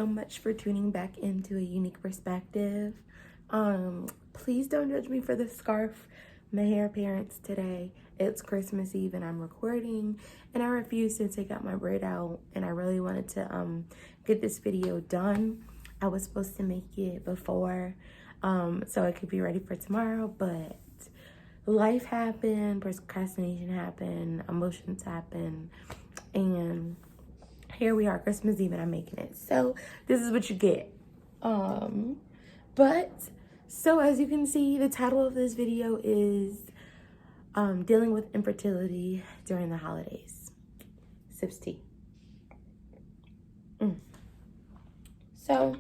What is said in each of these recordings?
so much for tuning back into A Unique Perspective. Please don't judge me for the scarf, my hair appearance today. It's Christmas Eve and I'm recording, and I refuse to take out my braid out, and I really wanted to get this video done. I was supposed to make it before so I could be ready for tomorrow, but life happened, procrastination happened, emotions happened, and here we are, Christmas Eve, and I'm making it. So this is what you get. So as you can see, the title of this video is dealing with infertility during the holidays. Sips tea. So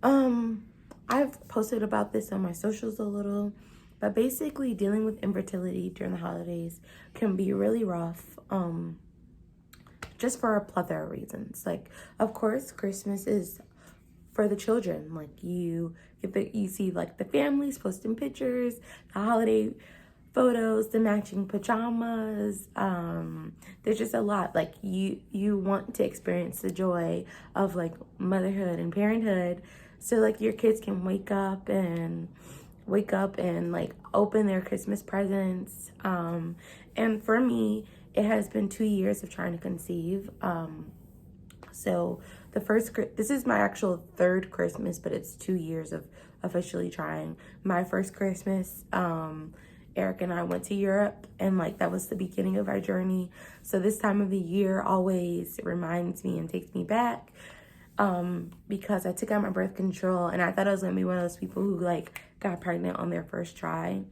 I've posted about this on my socials a little, but basically dealing with infertility during the holidays can be really rough. Just for a plethora of reasons. Like, of course, Christmas is for the children. Like, you see like the families posting pictures, the holiday photos, the matching pajamas. There's just a lot. Like, you want to experience the joy of like motherhood and parenthood, so like your kids can wake up and like open their Christmas presents. And for me, it has been 2 years of trying to conceive. So this is my actual third Christmas, but it's 2 years of officially trying. My first Christmas, Eric and I went to Europe, and like that was the beginning of our journey. So this time of the year always reminds me and takes me back, because I took out my birth control and I thought I was gonna be one of those people who like got pregnant on their first try.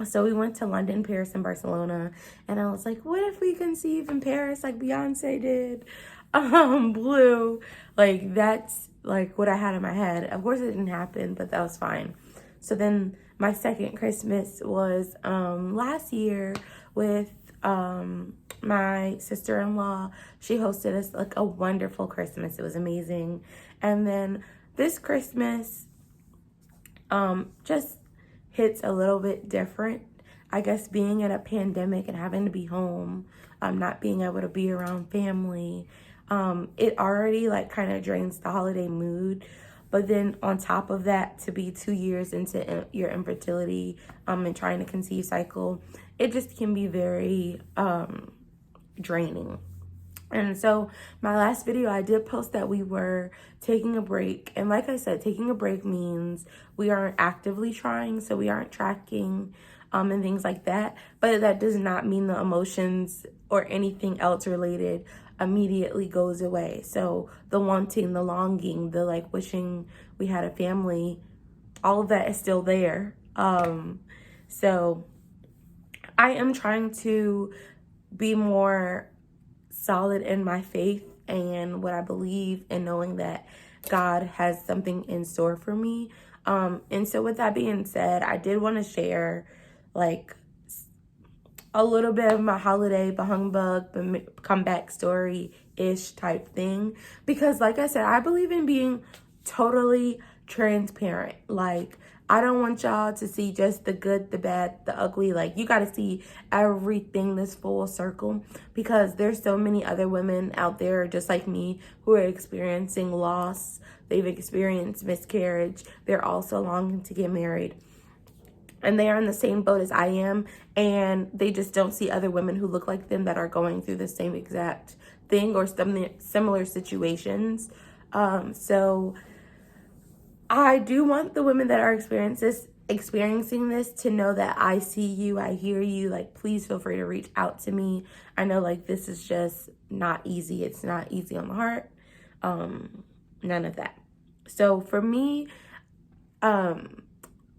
So we went to London, Paris, and Barcelona, and I was like, what if we conceive in Paris like Beyonce did? Blue. Like, that's like what I had in my head. Of course it didn't happen, but that was fine. So then my second Christmas was last year with my sister-in-law. She hosted us like a wonderful Christmas. It was amazing. And then this Christmas just hits a little bit different. I guess being in a pandemic and having to be home, not being able to be around family, it already like kind of drains the holiday mood. But then on top of that, to be 2 years into your infertility and trying to conceive cycle, it just can be very draining. And so my last video, I did post that we were taking a break. And like I said, taking a break means we aren't actively trying, so we aren't tracking and things like that. But that does not mean the emotions or anything else related immediately goes away. So the wanting, the longing, the like wishing we had a family, all of that is still there. So I am trying to be more solid in my faith and what I believe, and knowing that God has something in store for me. And so with that being said, I did want to share like a little bit of my holiday humbug comeback story-ish type thing, because like I said, I believe in being totally transparent. Like, I don't want y'all to see just the good, the bad, the ugly. Like, you got to see everything, this full circle, because there's so many other women out there just like me who are experiencing loss. They've experienced miscarriage. They're also longing to get married, and they are in the same boat as I am, and they just don't see other women who look like them that are going through the same exact thing or similar situations. So I do want the women that are experiencing this to know that I see you, I hear you. Like, please feel free to reach out to me. I know like this is just not easy. It's not easy on the heart. None of that. So for me,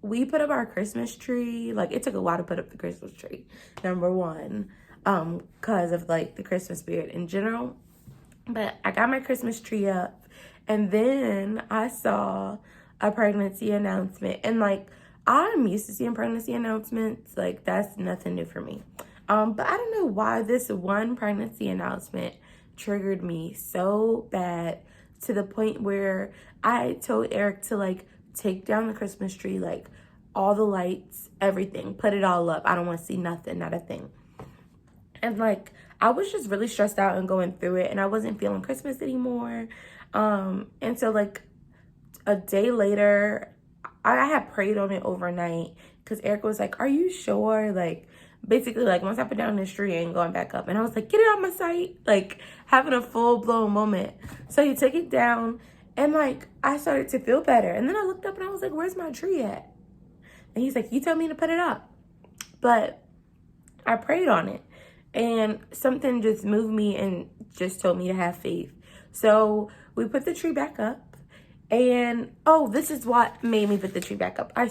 we put up our Christmas tree. Like, it took a while to put up the Christmas tree, number one, because of like the Christmas spirit in general. But I got my Christmas tree up, and then I saw a pregnancy announcement, and like, I'm used to seeing pregnancy announcements. Like, that's nothing new for me. But I don't know why this one pregnancy announcement triggered me so bad, to the point where I told Eric to like take down the Christmas tree, like all the lights, everything, put it all up. I don't want to see nothing, not a thing. And like, I was just really stressed out and going through it, and I wasn't feeling Christmas anymore. And so like a day later, I had prayed on it overnight because Erica was like, are you sure? Like, basically, like, once I put down this tree, I ain't going back up. And I was like, get it out my sight. Like, having a full-blown moment. So he took it down, and, like, I started to feel better. And then I looked up, and I was like, where's my tree at? And he's like, you told me to put it up. But I prayed on it. And something just moved me and just told me to have faith. So we put the tree back up. And, oh, this is what made me put the tree back up. I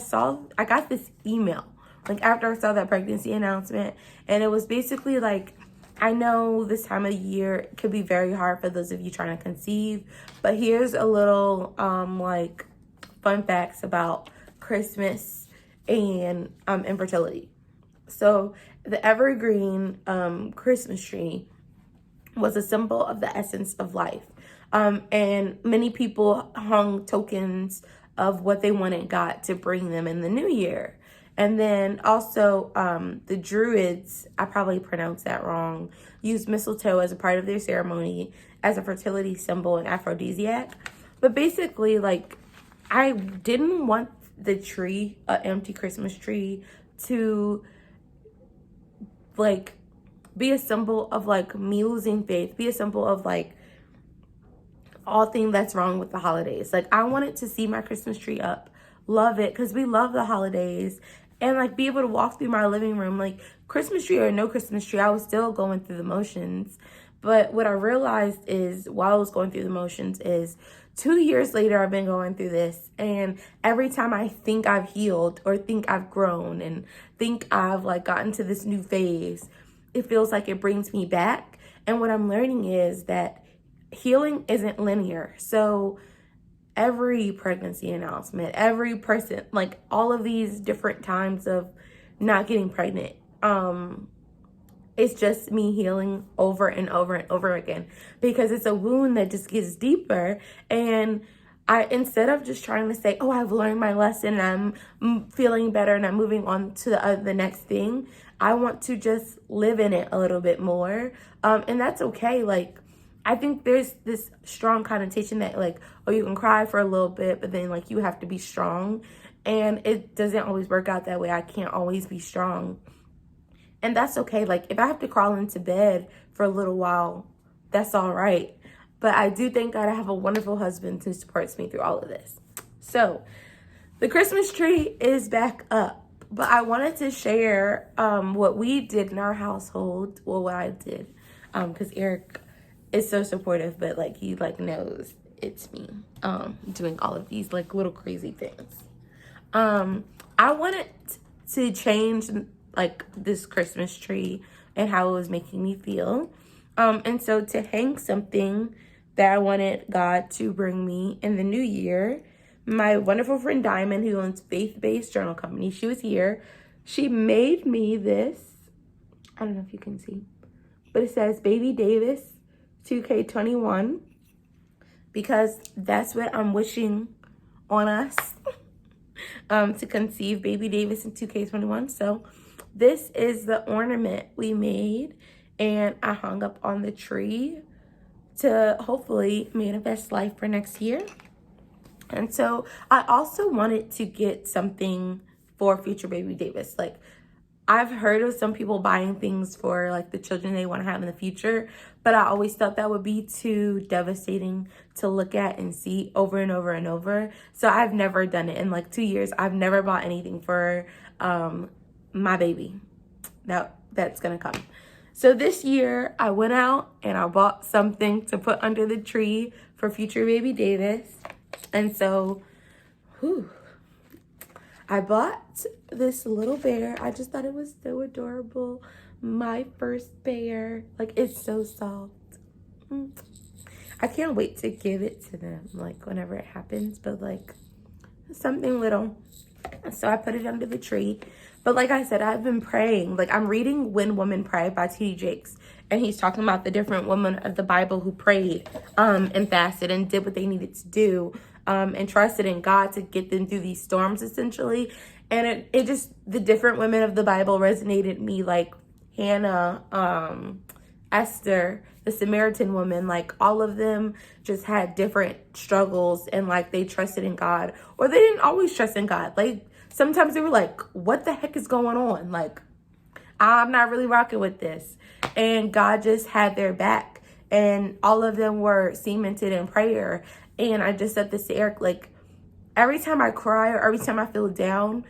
got this email, like, after I saw that pregnancy announcement. And it was basically like, I know this time of year could be very hard for those of you trying to conceive. But here's a little, like, fun facts about Christmas and infertility. So the evergreen Christmas tree was a symbol of the essence of life. And many people hung tokens of what they wanted God to bring them in the new year. And then also the Druids, I probably pronounced that wrong, used mistletoe as a part of their ceremony as a fertility symbol and aphrodisiac. But basically, like, I didn't want the tree, an empty Christmas tree, to, like, be a symbol of, like, me losing faith, be a symbol of, like, all thing that's wrong with the holidays. Like, I wanted to see my Christmas tree up, love it, because we love the holidays, and, like, be able to walk through my living room, like, Christmas tree or no Christmas tree, I was still going through the motions. But what I realized is, while I was going through the motions, is 2 years later, I've been going through this, and every time I think I've healed or think I've grown and think I've, like, gotten to this new phase, it feels like it brings me back. And what I'm learning is that healing isn't linear. So every pregnancy announcement, every person, like, all of these different times of not getting pregnant, it's just me healing over and over and over again, because it's a wound that just gets deeper. And I, instead of just trying to say, oh, I've learned my lesson and I'm feeling better and I'm moving on to the next thing, I want to just live in it a little bit more. And that's okay. Like, I think there's this strong connotation that, like, oh, you can cry for a little bit, but then, like, you have to be strong. And it doesn't always work out that way. I can't always be strong. And that's okay. Like, if I have to crawl into bed for a little while, that's all right. But I do thank God I have a wonderful husband who supports me through all of this. So the Christmas tree is back up. But I wanted to share what we did in our household. Well, what I did. Because Eric is so supportive, but, like, he, like, knows it's me doing all of these, like, little crazy things. I wanted to change, like, this Christmas tree and how it was making me feel. And so to hang something that I wanted God to bring me in the new year, my wonderful friend Diamond, who owns Faith-Based Journal Company, she was here. She made me this. I don't know if you can see, but it says Baby Davis 2K21, because that's what I'm wishing on us, to conceive Baby Davis in 2K21. So this is the ornament we made, and I hung up on the tree to hopefully manifest life for next year. And so I also wanted to get something for future Baby Davis. Like, I've heard of some people buying things for, like, the children they want to have in the future, but I always thought that would be too devastating to look at and see over and over and over. So I've never done it. In, like, 2 years, I've never bought anything for my baby. That's going to come. So this year, I went out and I bought something to put under the tree for future Baby Davis. And so, I bought this little bear. I just thought it was so adorable. My first bear. Like, it's so soft. I can't wait to give it to them, like, whenever it happens. But, like, something little. So I put it under the tree. But like I said, I've been praying. Like, I'm reading When Women Pray by T.D. Jakes. And he's talking about the different women of the Bible who prayed and fasted and did what they needed to do. And trusted in God to get them through these storms, essentially. And it just, the different women of the Bible resonated me, like Hannah, Esther, the Samaritan woman, like all of them just had different struggles, and like they trusted in God, or they didn't always trust in God. Like sometimes they were like, what the heck is going on? Like, I'm not really rocking with this. And God just had their back, and all of them were cemented in prayer. And I just said this to Eric, like, every time I cry or every time I feel down,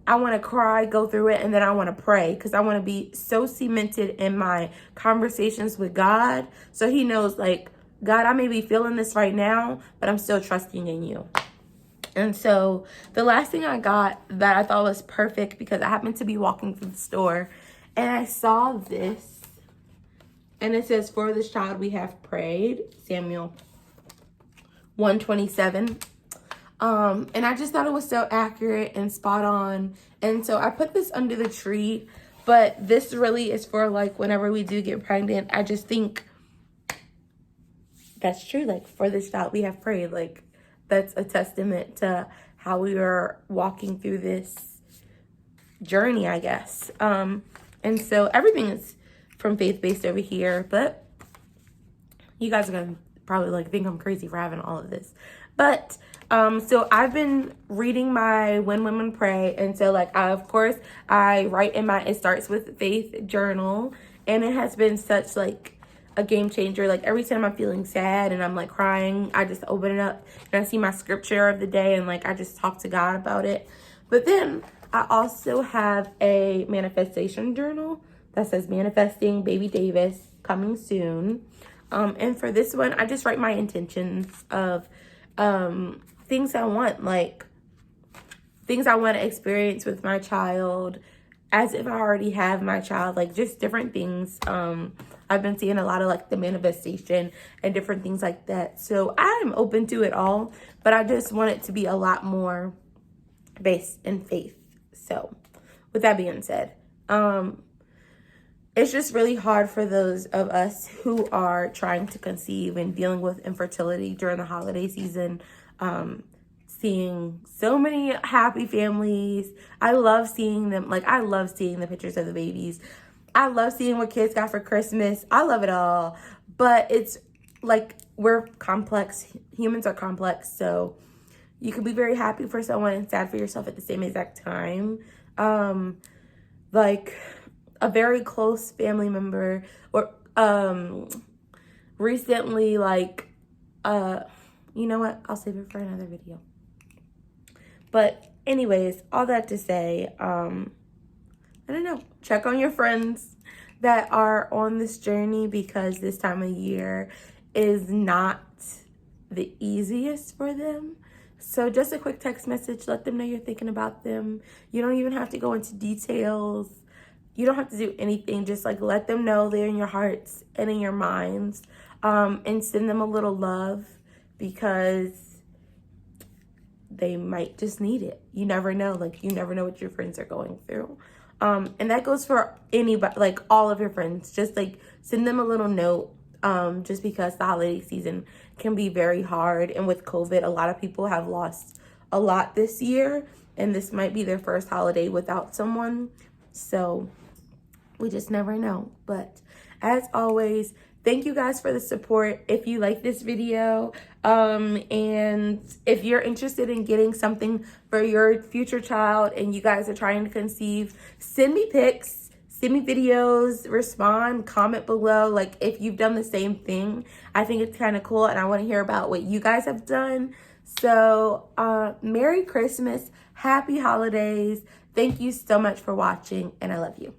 I want to cry, go through it, and then I want to pray, because I want to be so cemented in my conversations with God, so he knows, like, God, I may be feeling this right now, but I'm still trusting in you. And so the last thing I got that I thought was perfect, because I happened to be walking through the store and I saw this, and it says, for this child we have prayed, Samuel 1:27. And I just thought it was so accurate and spot on. And so I put this under the tree, but this really is for like whenever we do get pregnant. I just think that's true. Like, for this child we have prayed. Like, that's a testament to how we are walking through this journey, I guess. And so everything is from faith-based over here, but you guys are gonna probably like think I'm crazy for having all of this. But so I've been reading my When Women Pray, and so like of course I write in my It Starts With Faith journal, and it has been such like a game changer. Like every time I'm feeling sad and I'm like crying, I just open it up and I see my scripture of the day, and like I just talk to God about it. But then I also have a manifestation journal that says manifesting baby Davis coming soon. And for this one, I just write my intentions of things I want, like things I want to experience with my child as if I already have my child, like just different things. I've been seeing a lot of like the manifestation and different things like that. So I'm open to it all, but I just want it to be a lot more based in faith. So with that being said, it's just really hard for those of us who are trying to conceive and dealing with infertility during the holiday season. Seeing so many happy families. I love seeing them. Like, I love seeing the pictures of the babies. I love seeing what kids got for Christmas. I love it all. But it's like, we're complex. Humans are complex. So you can be very happy for someone and sad for yourself at the same exact time. Like a very close family member, or recently, like, you know what? I'll save it for another video. But anyways, all that to say, I don't know, check on your friends that are on this journey, because this time of year is not the easiest for them. So just a quick text message, let them know you're thinking about them. You don't even have to go into details. You don't have to do anything. Just like let them know they're in your hearts and in your minds, and send them a little love, because they might just need it. You never know. Like, you never know what your friends are going through. And that goes for anybody, like all of your friends. Just like send them a little note, just because the holiday season can be very hard. And with COVID, a lot of people have lost a lot this year, and this might be their first holiday without someone. So we just never know. But as always, thank you guys for the support. If you like this video, and if you're interested in getting something for your future child and you guys are trying to conceive, send me pics, send me videos, respond, comment below. Like, if you've done the same thing, I think it's kind of cool, and I want to hear about what you guys have done. So, Merry Christmas, Happy Holidays. Thank you so much for watching, and I love you.